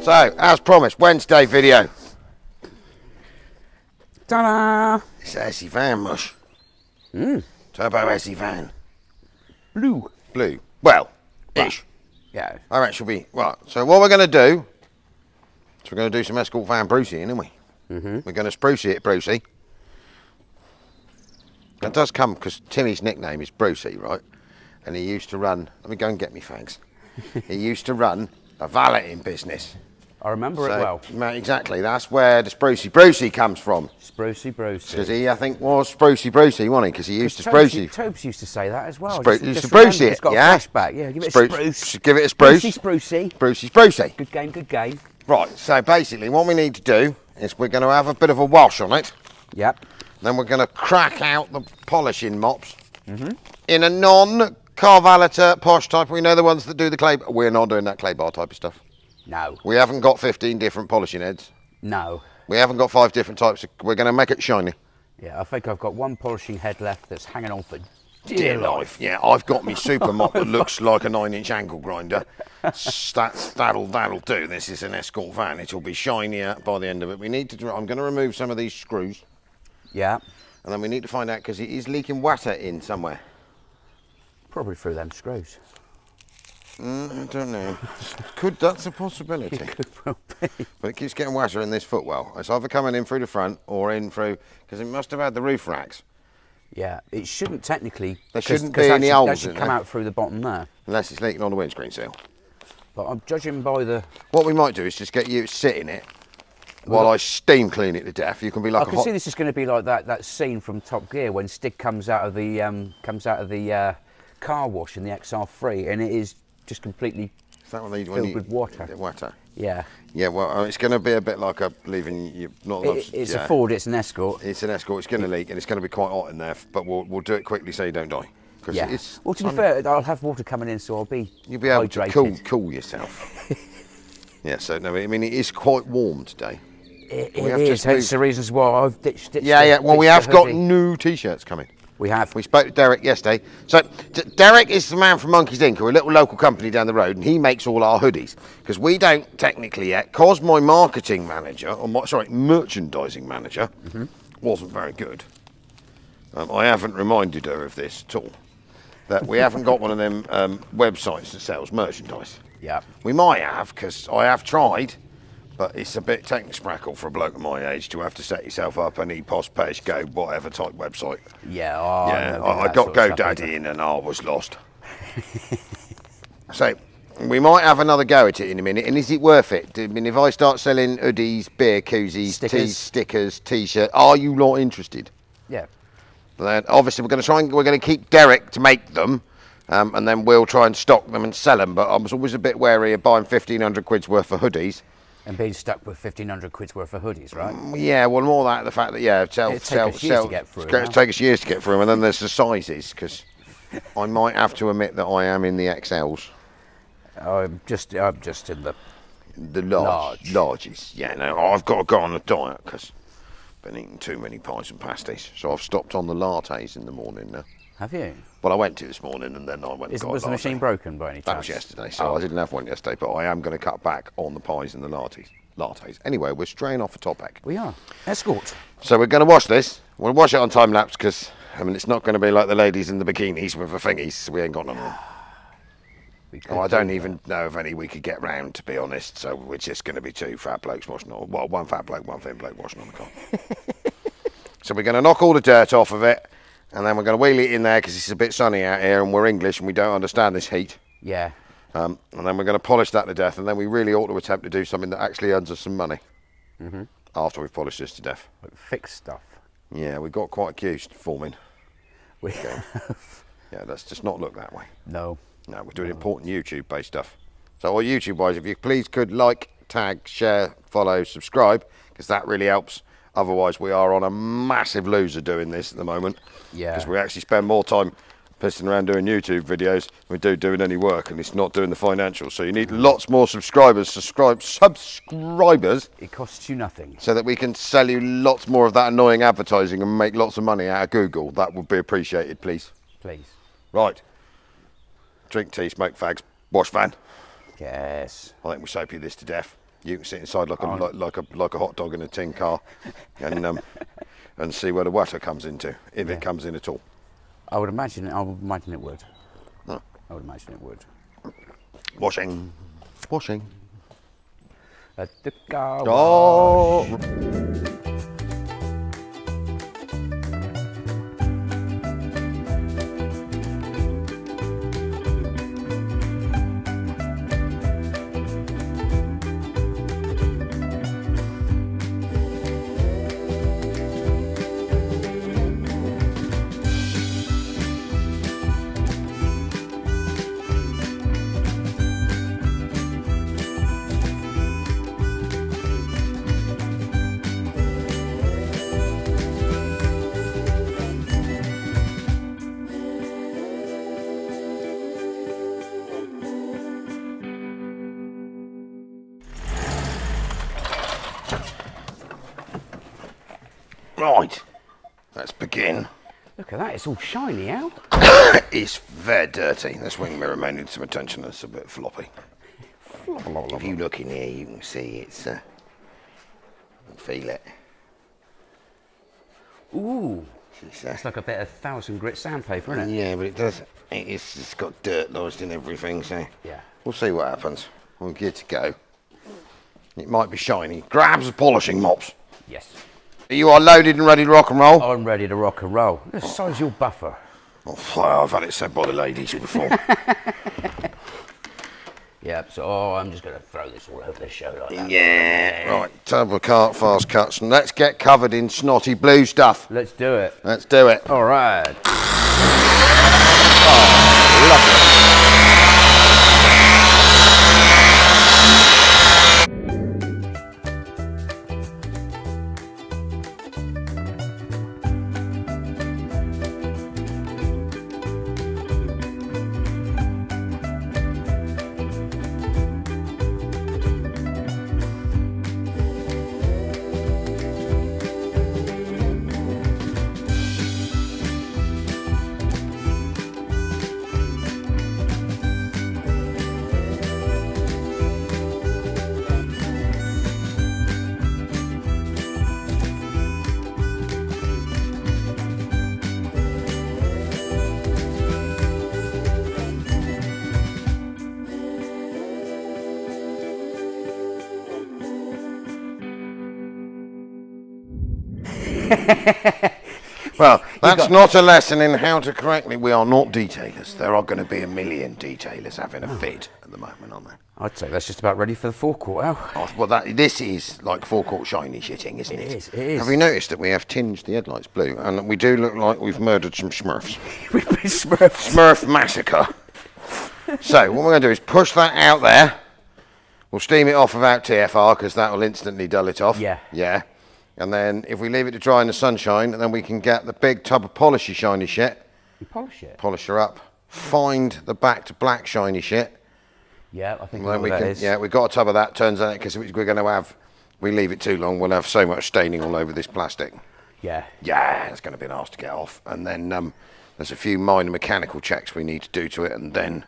So, as promised, Wednesday video. Ta-da! It's SE van mush. Turbo SE van. Blue. Blue. Well, ish. Yeah. I reckon she'll be. Right, so what we're going to do, is we're going to do some Escort van Brucey, aren't we? We're going to spruce it, Brucey. That does come because Timmy's nickname is Brucey, right? And he used to run, let me go and get me fags. He used to run a valeting business. I remember it well. Exactly, that's where the Sprucey Brucey comes from. Sprucey Brucey. Because he, I think, was Sprucey Brucey, wasn't he? Because he used to sprucey. Tobes used to say that as well. Used to brucey it, it's got yeah? a flashback. Yeah, give it a spruce. Give it a spruce. Sprucey. Brucey Sprucey. Good game, good game. Right, so basically what we need to do is we're going to have a bit of a wash on it. Yep. Then we're going to crack out the polishing mops in a non-car valeter posh type. We know the ones that do the clay. We're not doing that clay bar type of stuff. No. We haven't got 15 different polishing heads. No. We haven't got 5 different types. We're going to make it shiny. Yeah, I think I've got one polishing head left that's hanging on for dear life. Yeah, I've got me super mop that looks like a 9-inch angle grinder. That'll do. This is an Escort van. It'll be shinier by the end of it. We need to. I'm going to remove some of these screws. Yeah. And then we need to find out because it is leaking water in somewhere. Probably through them screws. I don't know. That's a possibility. It could well be. But it keeps getting water in this footwell. It's either coming in through the front or in through, because it must have had the roof racks. Yeah, it shouldn't technically. There shouldn't be any holes in there. That should come out through the bottom there. Unless it's leaking on the windscreen sill. But I'm judging by the. What we might do is just get you to sit in it while I steam clean it to death. You can be like I can see this is going to be like that scene from Top Gear when Stig comes out of the car wash in the XR3, and it is just completely filled with water. Water. Yeah. Yeah. Well, it's going to be a bit like leaving you. Not. It's a Ford. It's an Escort. It's an Escort. It's going to leak, and it's going to be quite hot in there. But we'll do it quickly so you don't die. Yeah. Well, to be fair, I'll have water coming in, so I'll be. You'll be able hydrated. to cool yourself. Yeah. So no, I mean it is quite warm today. It is. Hence the reasons why I've ditched it. Yeah. Well, we have got new T-shirts coming. We have. We spoke to Derek yesterday. So Derek is the man from Monkeys Inc., a little local company down the road, and he makes all our hoodies. Because we don't technically yet, because my marketing manager, or merchandising manager, wasn't very good. I haven't reminded her of this at all. That we haven't got one of them websites that sells merchandise. Yeah. We might have, because I have tried. But it's a bit techno-sprackle for a bloke of my age to have to set yourself up an EPOS, Page Go, whatever type website. Yeah, I got GoDaddy in and I was lost. So, we might have another go at it in a minute. And is it worth it? I mean, if I start selling hoodies, beer koozies, stickers, T-shirts, are you lot interested? Yeah. Then obviously we're going to keep Derek to make them. And then we'll try and stock them and sell them. But I was always a bit wary of buying 1,500 quid's worth of hoodies. And being stuck with 1,500 quid's worth of hoodies, right? Yeah, well, more that the fact that it'll take us years to get through them, and then there's the sizes, because I might have to admit that I am in the XLs. I'm just in the larges. Yeah, no, I've got to go on a diet because I've been eating too many pies and pasties, so I've stopped on the lattes in the morning now. Have you? Well, I went to this morning and then I went and got a latte. Was the machine broken by any chance? That was yesterday, so I didn't have one yesterday, but I am going to cut back on the pies and the lattes. Anyway, we're straying off the topic. We are. Escort. So we're going to wash this. We'll wash it on time lapse because, I mean, it's not going to be like the ladies in the bikinis with the thingies, so we ain't got none of them. I don't even know if any we could get round, to be honest, so we're just going to be 2 fat blokes washing on, well, 1 fat bloke, 1 thin bloke washing on the car. So we're going to knock all the dirt off of it. And then we're going to wheel it in there because it's a bit sunny out here and we're English and we don't understand this heat. Yeah. And then we're going to polish that to death, and then we really ought to attempt to do something that actually earns us some money after we've polished this to death. Like fix stuff. Yeah, we've got quite accused forming. We Yeah, let's just not look that way. No. No, we're doing important YouTube-based stuff. So all YouTube-wise, if you please could like, tag, share, follow, subscribe, because that really helps. Otherwise, we are on a massive loser doing this at the moment. Yeah. Because we actually spend more time pissing around doing YouTube videos than we do doing any work, and it's not doing the financials. So you need lots more subscribers. Subscribers. It costs you nothing. So that we can sell you lots more of that annoying advertising and make lots of money out of Google. That would be appreciated, please. Please. Right. Drink tea, smoke fags, wash van. Yes. I think we soap you this to death. You can sit inside like a hot dog in a tin car, and see where the water comes into, if it comes in at all. I would imagine it would. Huh. I would imagine it would. Washing. At the car wash. Right, let's begin. Look at that, it's all shiny out. It's very dirty. This wing mirror may need some attention. It's a bit floppy. If you look in here, you can see it's. Feel it. Ooh, it's like a bit of 1,000 grit sandpaper, isn't it? Yeah, but it does. It's got dirt lodged in everything, so yeah. We'll see what happens. We're good to go. It might be shiny. Grabs the polishing mops. Yes. You are loaded and ready to rock and roll? I'm ready to rock and roll. What size your buffer? Oh, I've had it said by the ladies before. Yeah, so I'm just going to throw this all over the show like that. Yeah. Right, turbo cart, fast cuts, and let's get covered in snotty blue stuff. Let's do it. Let's do it. All right. Oh, lovely. Well, that's not a lesson in how to correctly. We are not detailers. There are going to be a million detailers having a fit at the moment, aren't there? I'd say that's just about ready for the forecourt, Al. Oh, well, this is like forecourt shiny shitting, isn't it? It is. Have you noticed that we have tinged the headlights blue, and we do look like we've murdered some Smurfs? We've been Smurfs. Smurf massacre. So what we're going to do is push that out there. We'll steam it off without TFR because that will instantly dull it off. Yeah. Yeah. And then if we leave it to dry in the sunshine, then we can get the big tub of polishy shiny shit. You polish it? Polish her up. Find the back to black shiny shit. Yeah, I think that is. Yeah, we've got a tub of that, turns out, because we're going to have, we leave it too long, we'll have so much staining all over this plastic. Yeah. Yeah, it's going to be nice to get off. And then there's a few minor mechanical checks we need to do to it, and then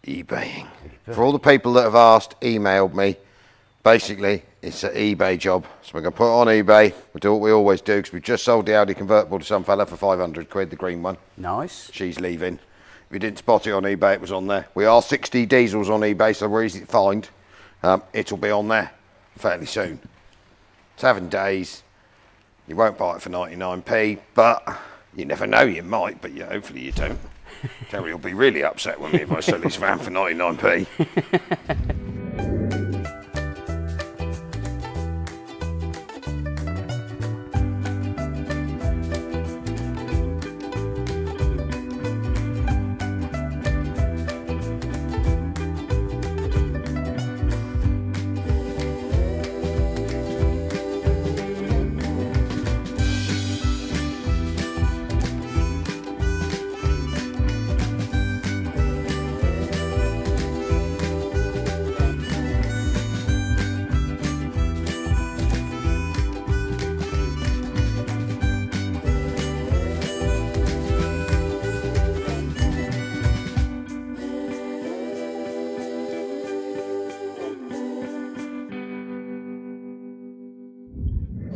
eBaying. For all the people that have asked, emailed me, basically, it's an eBay job. So we're going to put it on eBay. We'll do what we always do, because we just sold the Audi convertible to some fella for 500 quid, the green one. Nice. She's leaving. If you didn't spot it on eBay, it was on there. We are 60 diesels on eBay, so we're easy to find. It'll be on there fairly soon. 7 days. You won't buy it for 99p, but you never know, you might, but hopefully you don't. Terry will be really upset with me if I sell his van for 99p.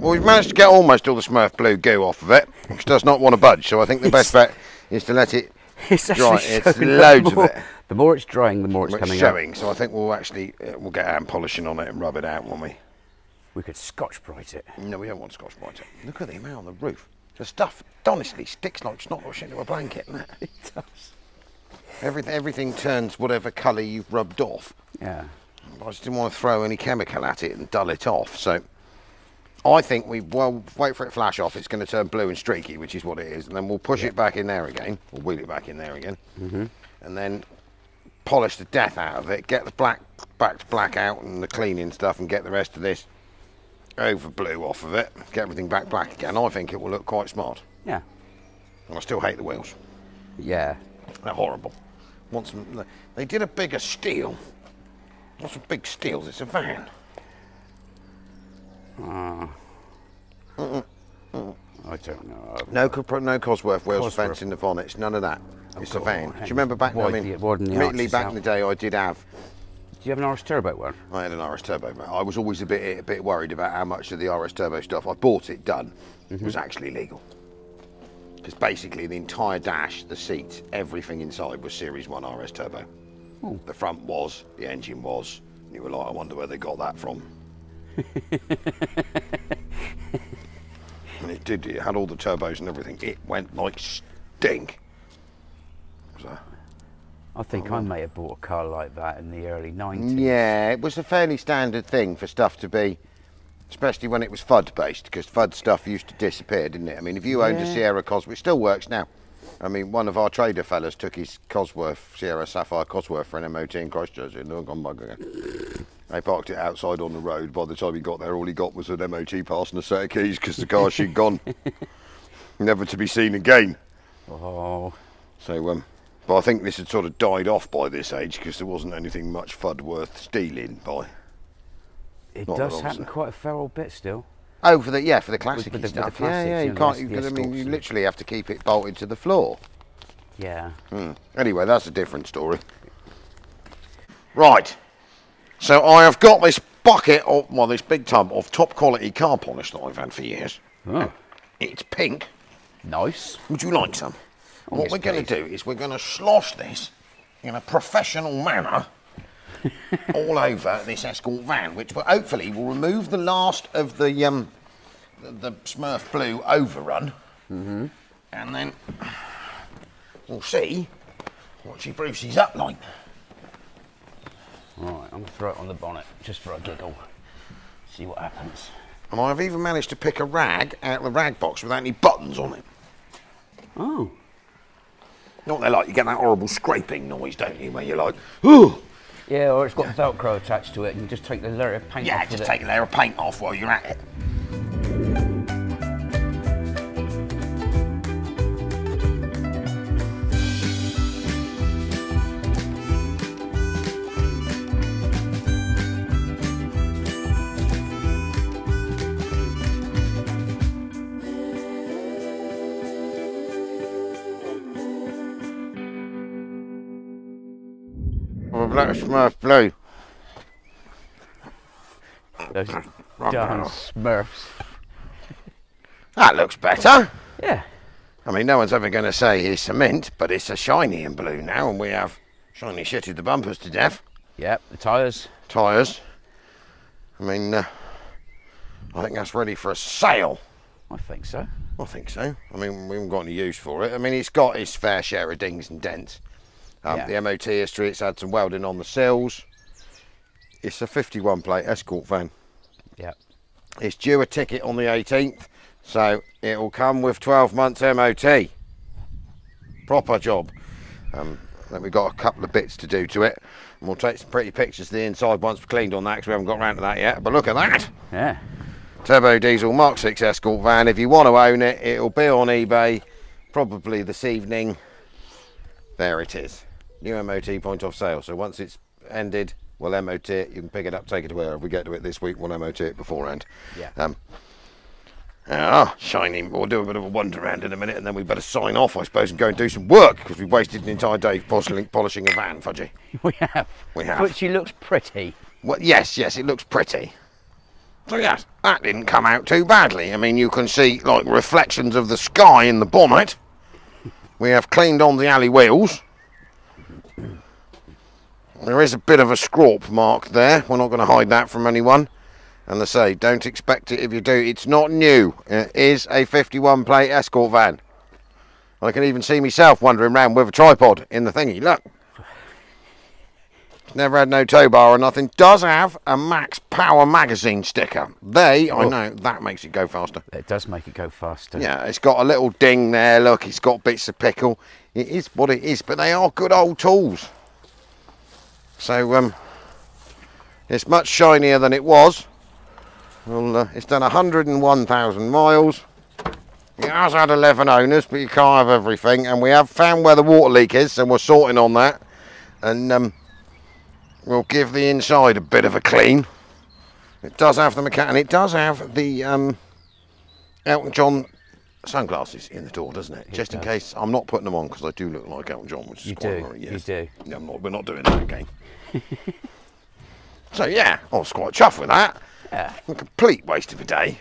Well, we've managed to get almost all the Smurf blue goo off of it, which does not want to budge. So I think the best bet is to let it dry. It's loads of it. The more it's drying, the more it's coming showing. out. So I think we'll actually we'll get hand polishing on it and rub it out, won't we? We could Scotch-Brite it. No, we don't want Scotch-Brite it. Look at the amount on the roof. The stuff, honestly, sticks like snot or shit into a blanket, isn't it? It does. Everything turns whatever colour you've rubbed off. Yeah. I just didn't want to throw any chemical at it and dull it off. So I think well, wait for it to flash off. It's going to turn blue and streaky, which is what it is. And then we'll push it back in there again. We'll wheel it back in there again. And then polish the death out of it. Get the back to black out and the cleaning stuff and get the rest of this over blue off of it. Get everything back black again. I think it will look quite smart. Yeah. And I still hate the wheels. Yeah. They're horrible. They did a bigger steel. Lots of big steels. It's a van. I don't know. No Cosworth wheels, fence in the bonnets. None of that. It's a van. Do you remember back? Immediately back in the day, I did have. Do you have an RS Turbo one? I had an RS Turbo. I was always a bit worried about how much of the RS Turbo stuff I bought it done was actually legal. Because basically the entire dash, the seats, everything inside was Series 1 RS Turbo. Ooh. The front was, the engine was. And you were like, I wonder where they got that from. And it had all the turbos and everything. It went like stink. So, I think I may have bought a car like that in the early 90s. Yeah, it was a fairly standard thing for stuff to be, especially when it was FUD based, because FUD stuff used to disappear, didn't it? I mean, if you owned a Sierra Cosworth, it still works now. I mean, one of our trader fellas took his Cosworth, Sierra Sapphire Cosworth for an MOT in Christchurch. They parked it outside on the road. By the time he got there, all he got was an MOT pass and a set of keys because the car she'd gone. Never to be seen again. Oh. So, but I think this had sort of died off by this age because there wasn't anything much FUD worth stealing by. It does happen quite a fair old bit still. Oh, for the classic stuff. Yeah, you can't. I mean, you literally have to keep it bolted to the floor. Yeah. Anyway, that's a different story. Right. So I have got this bucket of, well, this big tub of top quality car polish that I've had for years. Oh. It's pink. Nice. Would you like some? Oh, what we're going to do is we're going to slosh this in a professional manner all over this Escort van, which will hopefully will remove the last of the Smurf blue overrun, and then we'll see what she Brucey's up like. Right, I'm going to throw it on the bonnet just for a giggle. See what happens. And I've even managed to pick a rag out of the rag box without any buttons on it. Oh. You know what they're like? You get that horrible scraping noise, don't you, where you're like, ooh. Yeah, or it's got Velcro attached to it and you just take the layer of paint off. Yeah, just take a layer of paint off while you're at it. Black Smurf blue. Those darn Smurfs. That looks better. Yeah. I mean, no one's ever going to say it's cement, but it's a shiny and blue now, and we have shiny shitted the bumpers to death. Yep, the tyres. Tyres. I mean, I think that's ready for a sale. I think so. I think so. I mean, we haven't got any use for it. I mean, it's got its fair share of dings and dents. The MOT history, it's had some welding on the sills. It's a 51 plate Escort van. Yep. It's due a ticket on the 18th, so it'll come with 12 months MOT. Proper job. Then we've got a couple of bits to do to it. And we'll take some pretty pictures of the inside once we've cleaned on that, because we haven't got around to that yet. But look at that. Yeah. Turbo diesel Mark 6 Escort van. If you want to own it, it'll be on eBay probably this evening. There it is. New MOT point of sale. So once it's ended, we'll MOT it. You can pick it up, take it to wherever we get to it this week. We'll MOT it beforehand. Yeah. Shiny. We'll do a bit of a wander around in a minute, and then we better sign off, I suppose, and go and do some work, because we've wasted an entire day polishing a van, Fudgy. We have. We have. But she looks pretty. Well, yes, it looks pretty. So yes, that didn't come out too badly. I mean, you can see like reflections of the sky in the bonnet. We have cleaned on the alley wheels. There is a bit of a scrawp mark there. We're not going to hide that from anyone. And I say, don't expect it if you do. It's not new. It is a 51 plate escort van. I can even see myself wandering around with a tripod in the thingy. Look. Never had no tow bar or nothing. Does have a max power magazine sticker. I know, that makes it go faster. It does make it go faster. Yeah, it's got a little ding there. Look, it's got bits of pickle. It is what it is, but they are good old tools. So, it's much shinier than it was. Well, it's done 101,000 miles. It has had 11 owners, but you can't have everything. And we have found where the water leak is, so we're sorting on that. And we'll give the inside a bit of a clean. It does have the and it does have the Elton John sunglasses in the door, doesn't it? Just in case. I'm not putting them on because I do look like Elton John, which is quite worrying. Yes. You do. Yeah, we're not doing that again. So yeah, I was quite chuffed with that. Yeah. A complete waste of a day.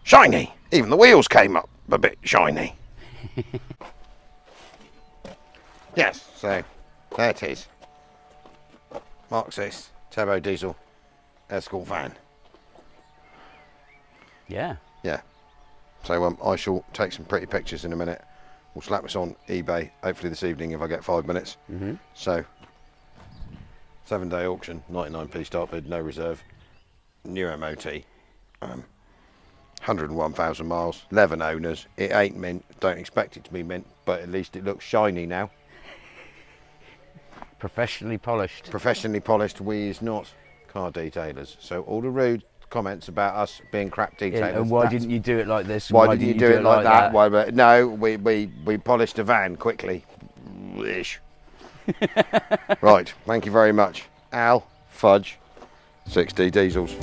Shiny. Even the wheels came up a bit shiny. Yes, so there it is. Mark 6 turbo diesel escort van. Yeah. Yeah. So I shall take some pretty pictures in a minute. We'll slap this on eBay hopefully this evening if I get 5 minutes. So 7-day auction, 99p start bid, no reserve, new MOT, 101,000 miles, 11 owners. It ain't mint, don't expect it to be mint, but at least it looks shiny now. Professionally polished. Professionally polished. We is not car detailers. So all the rude comments about us being crap detailers. Yeah, and why didn't you do it like this? Why didn't you do it like that? Why, no, we polished a van quickly. Ish. Right, thank you very much. Al Fudge, 6D Diesels.